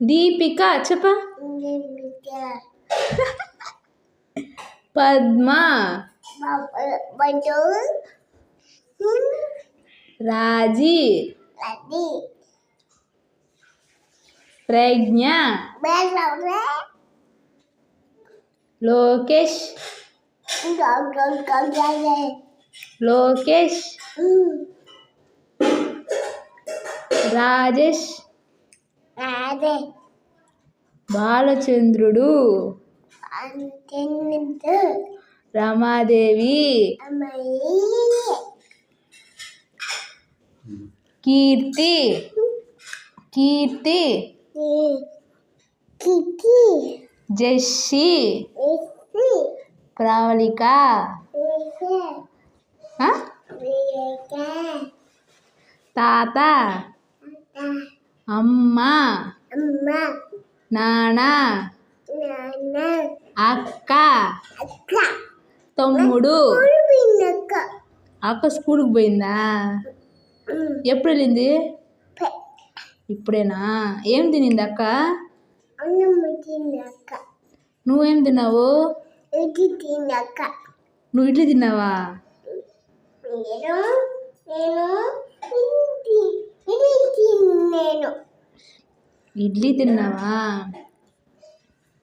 దీపిక చెప్ప. పద్మ, రాజీ, ప్రజ్ఞ, లోకేష్, రాజేష్, బాలచంద్రుడు, రమాదేవి, కీర్తి, జెస్సి, ప్రవళిక, తాత, అమ్మ, నాన్న, అక్క, తమ్ముడు. అక్క స్కూల్కి పోయిందా? ఎప్పుడు వెళ్ళింది? ఇప్పుడేనా? ఏం తినింది అక్క? నువ్వేం తిన్నావు? నువ్వు ఇడ్లీ తిన్నావా? ఇడ్లీ తిన్నావా?